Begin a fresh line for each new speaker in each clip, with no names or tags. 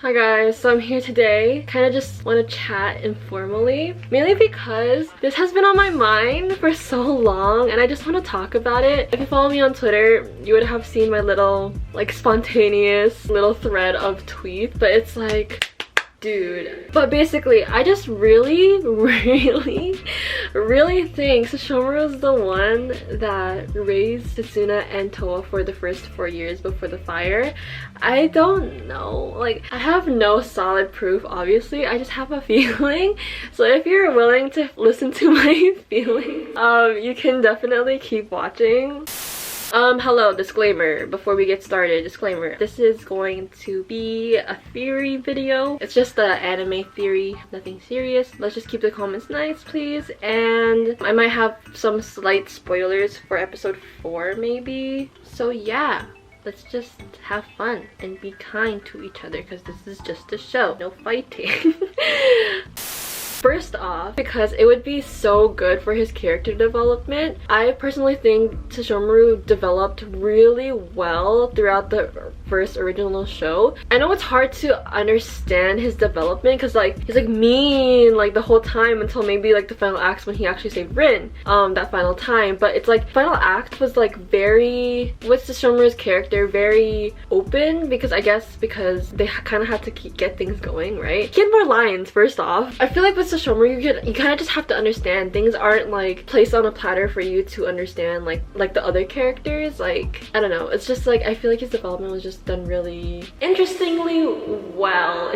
Hi guys, so I'm here today. Kind of just want to chat informally. Mainly because this has been on my mind for so long and I just want to talk about it. If you follow me on Twitter, you would have seen my little, like, spontaneous little thread of tweets. But it's like, dude. But basically, I just really think Sesshomaru is the one that raised Setsuna and Towa for the first 4 years before the fire. I don't know. Like, I have no solid proof, obviously. I just have a feeling. So if you're willing to listen to my feeling, you can definitely keep watching. Hello, disclaimer, before we get started, disclaimer. This is going to be a theory video. It's just an anime theory, nothing serious. Let's just keep the comments nice, please. And I might have some slight spoilers for episode 4, maybe. So yeah, let's just have fun and be kind to each other because this is just a show, no fighting. First off, because it would be so good for his character development, I personally think Sesshomaru developed really well throughout the first original show. I know it's hard to understand his development because, like, he's like mean like the whole time until maybe like the final act when he actually saved Rin that final time. But it's like final act was like very, with Sesshomaru's character, very open, because I guess because they kind of had to get things going, right? He had more lines. First off, I feel like with Sesshomaru, you kind of just have to understand things aren't like placed on a platter for you to understand like the other characters. Like, I don't know, it's just like I feel like his development was just done really interestingly well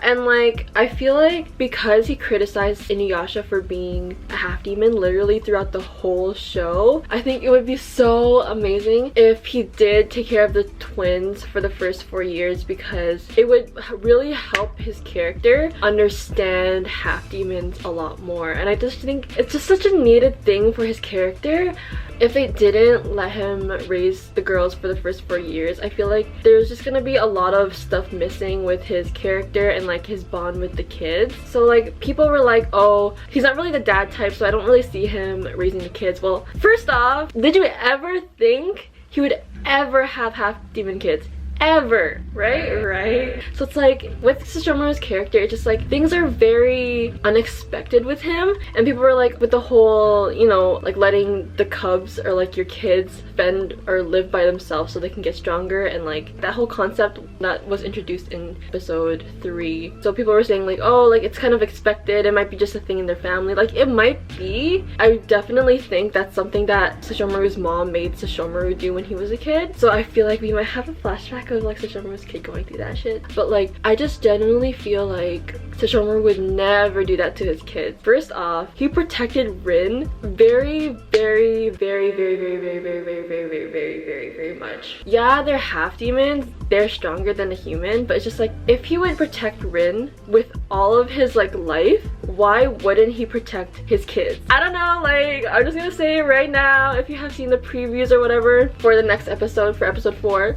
and like I feel like because he criticized InuYasha for being a half demon literally throughout the whole show, I think it would be so amazing if he did take care of the twins for the first 4 years, because it would really help his character understand half demons a lot more. And I just think it's just such a needed thing for his character. If they didn't let him raise the girls for the first 4 years, I feel like there's just gonna be a lot of stuff missing with his character and like his bond with the kids. So like people were like, oh, he's not really the dad type, so I don't really see him raising the kids. Well, first off, did you ever think he would ever have half demon kids? Ever, right? So it's like with Sesshomaru's character, it's just like things are very unexpected with him, and people were like, with the whole, you know, like letting the cubs or like your kids fend or live by themselves so they can get stronger, and like that whole concept that was introduced in episode 3. So people were saying like, oh, like it's kind of expected, it might be just a thing in their family. Like, it might be. I definitely think that's something that Sesshomaru's mom made Sesshomaru do when he was a kid. So I feel like we might have a flashback of like Sesshomaru's kid going through that shit. But like, I just genuinely feel like Sesshomaru would never do that to his kids. First off, he protected Rin very much. Yeah, they're half demons, they're stronger than a human, but it's just like, if he would protect Rin with all of his like life, why wouldn't he protect his kids? I don't know, like, I'm just gonna say it right now. If you have seen the previews or whatever for the next episode, for episode 4,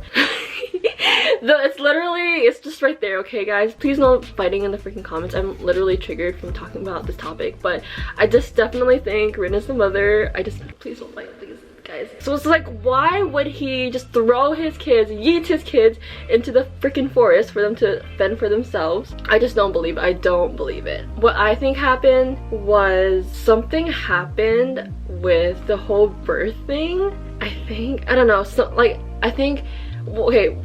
it's just right there, okay guys? Please no fighting in the freaking comments. I'm literally triggered from talking about this topic, but I just definitely think Rin is the mother. Please don't fight, please, guys. So it's like, why would he just throw his kids, yeet his kids into the freaking forest for them to fend for themselves? I just don't believe it. I don't believe it. What I think happened was something happened with the whole birth thing. I don't know, so like, I think, okay,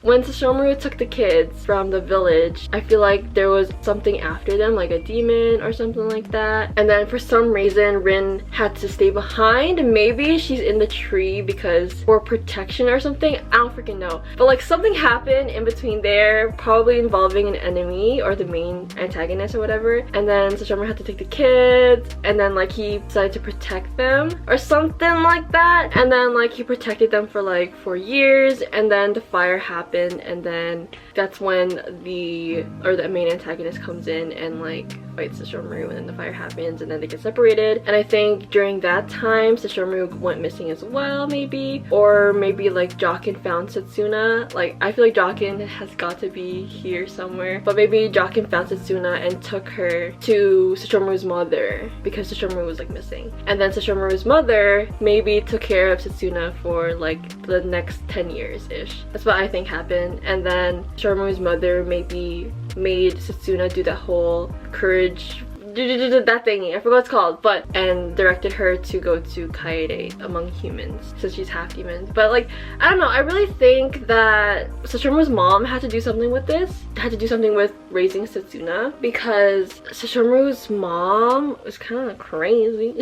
when Sesshomaru took the kids from the village, I feel like there was something after them, like a demon or something like that. And then for some reason, Rin had to stay behind. Maybe she's in the tree because for protection or something. I don't freaking know. But like, something happened in between there, probably involving an enemy or the main antagonist or whatever. And then Sesshomaru had to take the kids, and then like he decided to protect them or something like that. And then like he protected them for like 4 years, and then the fire happened. And then that's when the main antagonist comes in and like fights Sesshomaru, and then the fire happens, and then they get separated. And I think during that time Sesshomaru went missing as well, maybe, or maybe like Jokin found Setsuna. Like, I feel like Jokin has got to be here somewhere, but maybe Jokin found Setsuna and took her to Sesshomaru's mother because Sesshomaru was like missing, and then Sesshomaru's mother maybe took care of Setsuna for like the next 10 years ish. That's what I think happened. happened, and then Sesshomaru's mother maybe made Setsuna do that whole courage, that thingy, I forgot what it's called, and directed her to go to Kaede among humans since she's half demon. But like, I don't know, I really think that Sesshomaru's mom had to do something with this, had to do something with raising Setsuna, because Sesshomaru's mom was kind of crazy.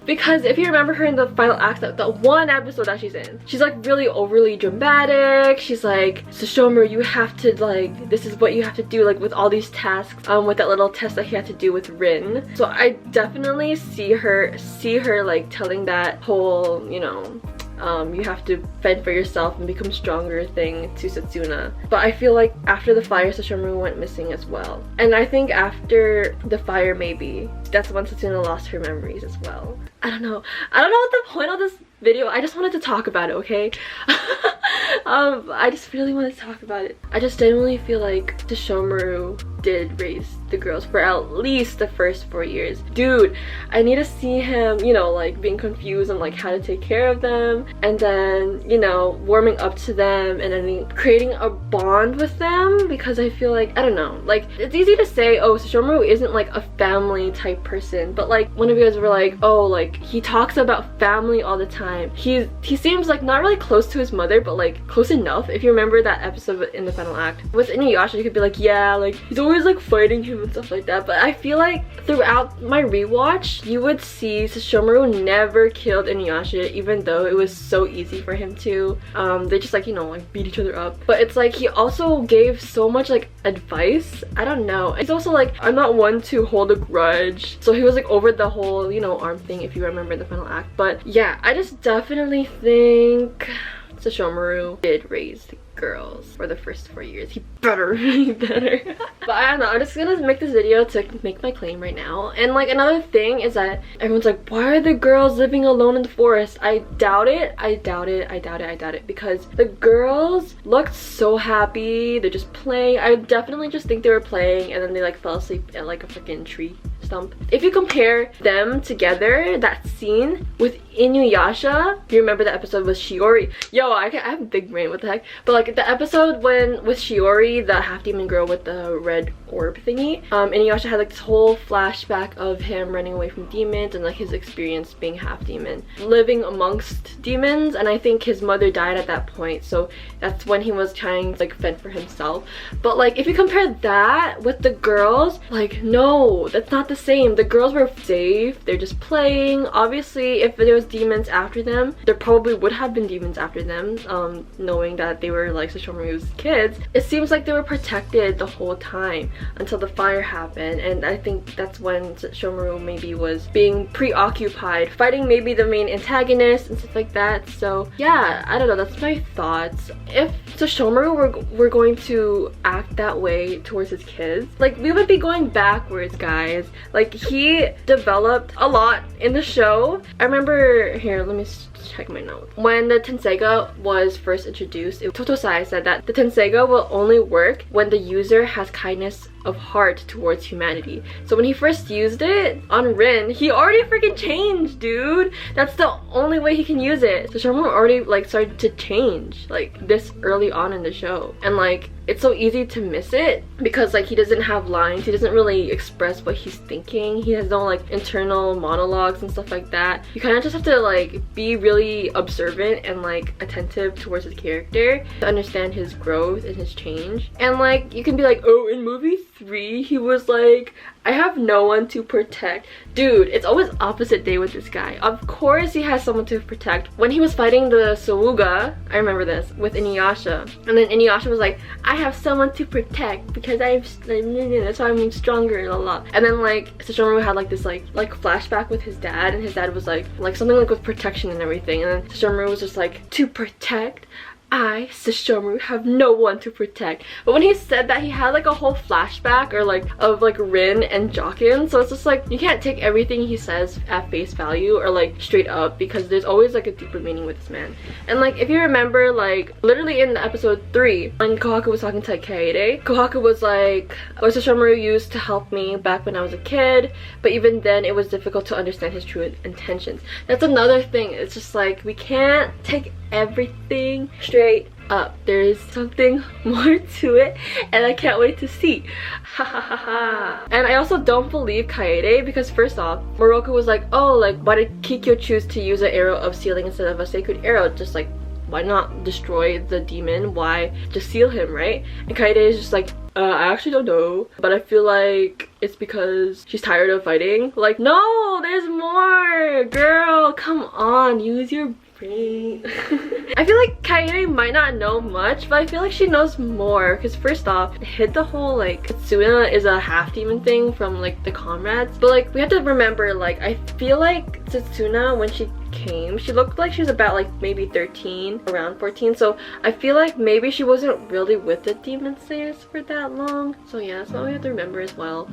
Because if you remember her in the final act, the one episode that she's in, she's like really overly dramatic. She's like, Sesshomaru, you have to, like, this is what you have to do, like with all these tasks, with that little test that he had to do with Rin. So I definitely see her like telling that whole, you know, you have to fend for yourself and become stronger thing to Setsuna. But I feel like after the fire, Sesshomaru went missing as well. And I think after the fire, maybe that's when Setsuna lost her memories as well. I don't know what the point of this video. I just wanted to talk about it, okay? I just really want to talk about it. I just genuinely feel like Sesshomaru did raise the girls for at least the first 4 years. Dude, I need to see him, you know, like being confused on like how to take care of them, and then, you know, warming up to them, and then creating a bond with them, because I feel like, I don't know, like it's easy to say, oh, Sesshomaru isn't like a family type person, but like one of you guys were like, oh, like he talks about family all the time. He seems like not really close to his mother, but like close enough. If you remember that episode in the final act with InuYasha, you could be like, yeah, like he's always like fighting him and stuff like that. But I feel like throughout my rewatch, you would see Sesshomaru never killed InuYasha, even though it was so easy for him to. They just like, you know, like beat each other up. But it's like he also gave so much like advice. I don't know. He's also like, I'm not one to hold a grudge. So he was like over the whole, you know, arm thing, if you remember the final act. But yeah, I just definitely think Sesshomaru did raise the girls for the first 4 years. He better. But I don't know, I'm just gonna make this video to make my claim right now. And like another thing is that everyone's like, why are the girls living alone in the forest? I doubt it, because the girls looked so happy. They're just playing. I definitely just think they were playing, and then they like fell asleep at like a freaking tree stump. If you compare them together, that scene with InuYasha, you remember the episode with Shiori? Yo, I have a big brain, what the heck? But like the episode with Shiori, the half demon girl with the red orb thingy, InuYasha had like this whole flashback of him running away from demons and like his experience being half demon, living amongst demons, and I think his mother died at that point, so that's when he was trying to like fend for himself. But like if you compare that with the girls, like no, that's not the same. The girls were safe, they're just playing. Obviously if there was demons after them, there probably would have been demons after them, knowing that they were like Sesshomaru's kids. It seems like they were protected the whole time until the fire happened, and I think that's when Sesshomaru maybe was being preoccupied fighting maybe the main antagonist and stuff like that. So yeah, I don't know, that's my thoughts. If Sesshomaru were going to act that way towards his kids, like we would be going backwards, guys. Like he developed a lot in the show. I remember, here, let me check my notes. When the Tenseiga was first introduced, Totosai said that the Tenseiga will only work when the user has kindness of heart towards humanity. So when he first used it on Rin, he already freaking changed, dude. That's the only way he can use it. So Sesshomaru already like started to change like this early on in the show, and like it's so easy to miss it because like he doesn't have lines, he doesn't really express what he's thinking, he has no like internal monologues and stuff like that. You kind of just have to like be really observant and like attentive towards his character to understand his growth and his change. And like you can be like, oh, in movie 3 he was like, I have no one to protect. Dude, it's always opposite day with this guy. Of course he has someone to protect. When he was fighting the Sowuga, I remember this, with InuYasha, and then InuYasha was like, I have someone to protect because that's why I'm stronger, la la. And then like Sesshomaru had like this like flashback with his dad, and his dad was like something like with protection and everything, and then Sesshomaru was just like, to protect? I, Sesshomaru, have no one to protect. But when he said that, he had like a whole flashback or like of like Rin and Jokin, so it's just like you can't take everything he says at face value or like straight up, because there's always like a deeper meaning with this man. And like if you remember, like literally in episode 3 when Kohaku was talking to Kaede, Kohaku was like, what Sesshomaru used to help me back when I was a kid, but even then it was difficult to understand his true intentions. That's another thing. It's just like we can't take everything straight up. There is something more to it, and I can't wait to see. Ha ha ha ha. And I also don't believe Kaede, because first off, Moroku was like, oh, like, why did Kikyo choose to use an arrow of sealing instead of a sacred arrow? Just like, why not destroy the demon? Why just seal him, right? And Kaede is just like, I actually don't know, but I feel like it's because she's tired of fighting. Like, no, there's more! Girl, come on, use your brain. I feel like Kaede might not know much, but I feel like she knows more, because first off, it hit the whole like Setsuna is a half demon thing from like the comrades, but like we have to remember, like I feel like Setsuna, when she came, she looked like she was about like maybe 13, around 14, so I feel like maybe she wasn't really with the demon slayers for that long. So yeah, that's what we have to remember as well.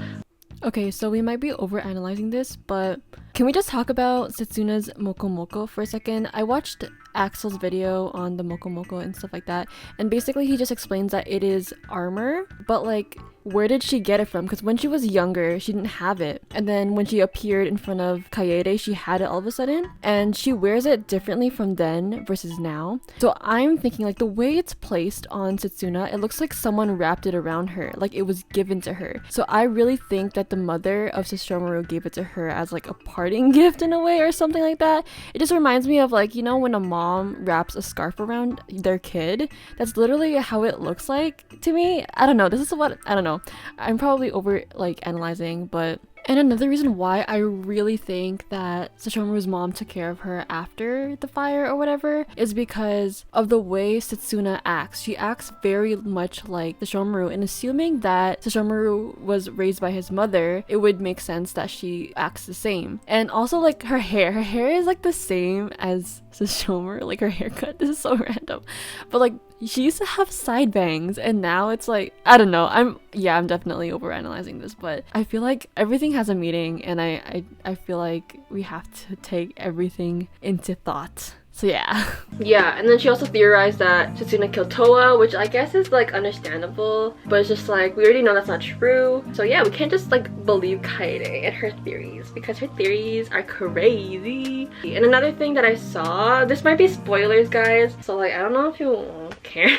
Okay, so we might be overanalyzing this, but can we just talk about Setsuna's Mokomoko for a second? I watched Axel's video on the Mokomoko and stuff like that, and basically he just explains that it is armor, but like, where did she get it from? Because when she was younger, she didn't have it, and then when she appeared in front of Kaede, she had it all of a sudden, and she wears it differently from then versus now. So I'm thinking, like, the way it's placed on Setsuna, it looks like someone wrapped it around her, like it was given to her. So I really think that the mother of Sesshomaru gave it to her as like a parting gift in a way, or something like that. It just reminds me of, like, you know, when a mom wraps a scarf around their kid. That's literally how it looks like to me. I don't know, this is what, I don't know, I'm probably over like analyzing, but and another reason why I really think that Sesshomaru's mom took care of her after the fire or whatever is because of the way Setsuna acts. She acts very much like Sesshomaru, and assuming that Sesshomaru was raised by his mother, it would make sense that she acts the same. And also, like, her hair is like the same as Sesshomaru, like her haircut. This is so random, but like, she used to have side bangs, and now it's like, I don't know, I'm definitely overanalyzing this, but I feel like everything has a meaning, and I feel like we have to take everything into thought. So yeah.
Yeah, and then she also theorized that Setsuna killed Towa, which I guess is like understandable, but it's just like, we already know that's not true. So yeah, we can't just like believe Kaede and her theories, because her theories are crazy. And another thing that I saw, this might be spoilers, guys, so like I don't know if you care.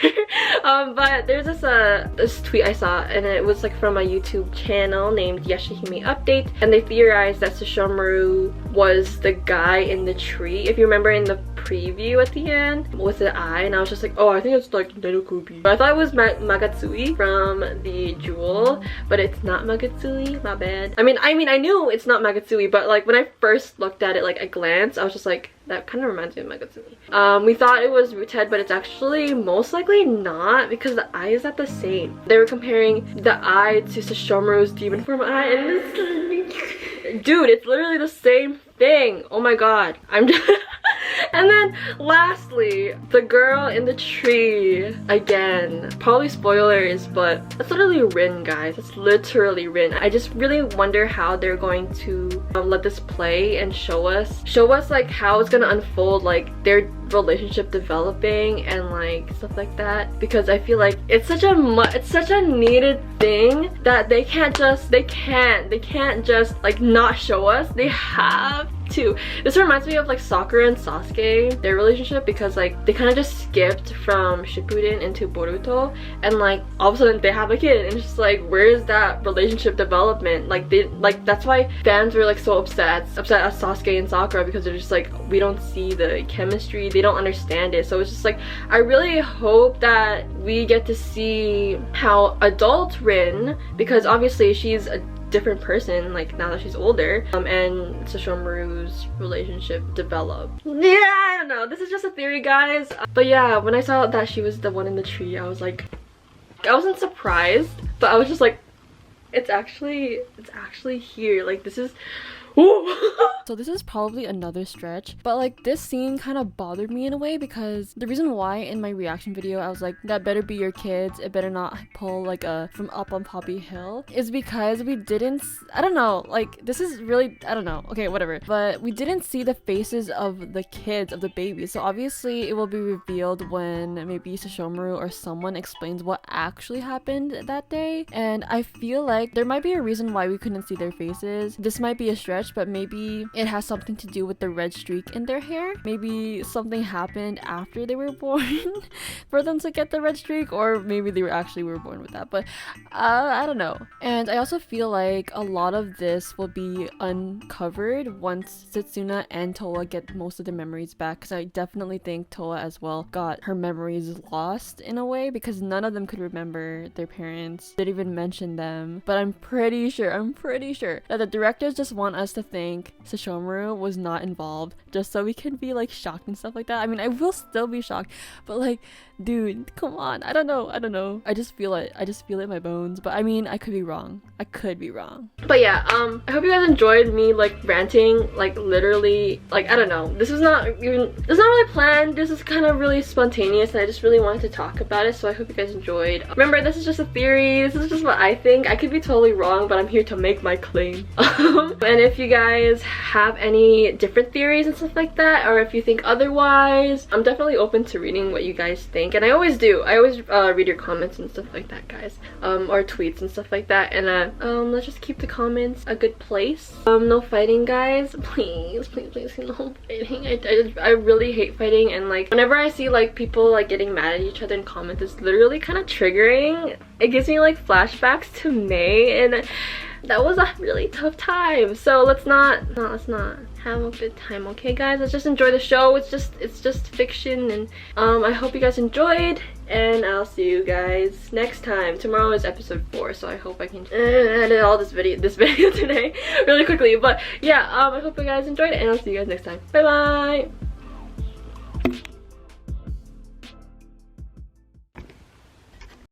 But there's this tweet I saw, and it was like from a YouTube channel named YashaHime Update, and they theorized that Sesshomaru was the guy in the tree. If you remember in the preview at the end with the eye, and I was just like, oh, I think it's like Decoy. But I thought it was Magatsui from the jewel, but it's not Magatsui, my bad. I mean I knew it's not Magatsui, but like when I first looked at it, like a glance, I was just like, that kind of reminds me of Magatsui. We thought it was Roothead, but it's actually most likely not, because the eye is not the same. They were comparing the eye to Sesshomaru's demon form eye, and it's dude, it's literally the same thing. Oh my god, I'm just and then lastly, the girl in the tree again. Probably spoilers, but that's literally Rin, guys. It's literally Rin. I just really wonder how they're going to let this play and show us like how it's gonna unfold, like their relationship developing and like stuff like that, because I feel like it's such a needed thing that they can't just like not show us. They have to. This reminds me of like Sakura and Sasuke, their relationship, because like they kind of just skipped from Shippuden into Boruto, and like all of a sudden they have a kid, and it's just like, where is that relationship development? Like that's why fans were like so upset at Sasuke and Sakura, because they're just like, we don't see the chemistry, they don't understand it. So it's just like, I really hope that we get to see how adult Rin, because obviously she's a different person like now that she's older, and Sesshomaru's relationship developed. Yeah, I don't know, this is just a theory, guys. But yeah, when I saw that she was the one in the tree, I was like, I wasn't surprised, but I was just like, it's actually here. Like, this is
So this is probably another stretch, but like this scene kind of bothered me in a way, because the reason why in my reaction video I was like, that better be your kids, it better not pull like a from up on Poppy Hill, is because we didn't, I don't know, like this is really, I don't know, okay, whatever, but we didn't see the faces of the kids, of the babies. So obviously it will be revealed when maybe Sesshomaru or someone explains what actually happened that day, and I feel like there might be a reason why we couldn't see their faces. This might be a stretch, much, but maybe it has something to do with the red streak in their hair. Maybe something happened after they were born for them to get the red streak, or maybe they were born with that, but I don't know. And I also feel like a lot of this will be uncovered once Setsuna and Towa get most of their memories back, because I definitely think Towa as well got her memories lost in a way, because none of them could remember their parents, didn't even mention them. But I'm pretty sure that the directors just want us to think Sesshomaru was not involved, just so we can be like shocked and stuff like that. I mean, I will still be shocked, but like, dude, come on. I don't know. I just feel it in my bones. But I mean, I could be wrong. But yeah, I hope you guys enjoyed me like ranting, like literally, like, I don't know. This is not really planned. This is kind of really spontaneous, and I just really wanted to talk about it, so I hope you guys enjoyed. Remember, this is just a theory. This is just what I think. I could be totally wrong, but I'm here to make my claim. And if you guys have any different theories and stuff like that, or if you think otherwise, I'm definitely open to reading what you guys think. And I always do. I always read your comments and stuff like that, guys. Or tweets and stuff like that. And let's just keep the comments a good place. No fighting, guys. Please, no fighting. I really hate fighting, and like whenever I see like people like getting mad at each other in comments, it's literally kind of triggering. It gives me like flashbacks to May, and that was a really tough time. So let's not have a good time, okay guys? Let's just enjoy the show. It's just fiction, and I hope you guys enjoyed, and I'll see you guys next time. Tomorrow is episode 4, so I hope I can edit all this video today really quickly. But yeah, I hope you guys enjoyed it, and I'll see you guys next time. Bye bye.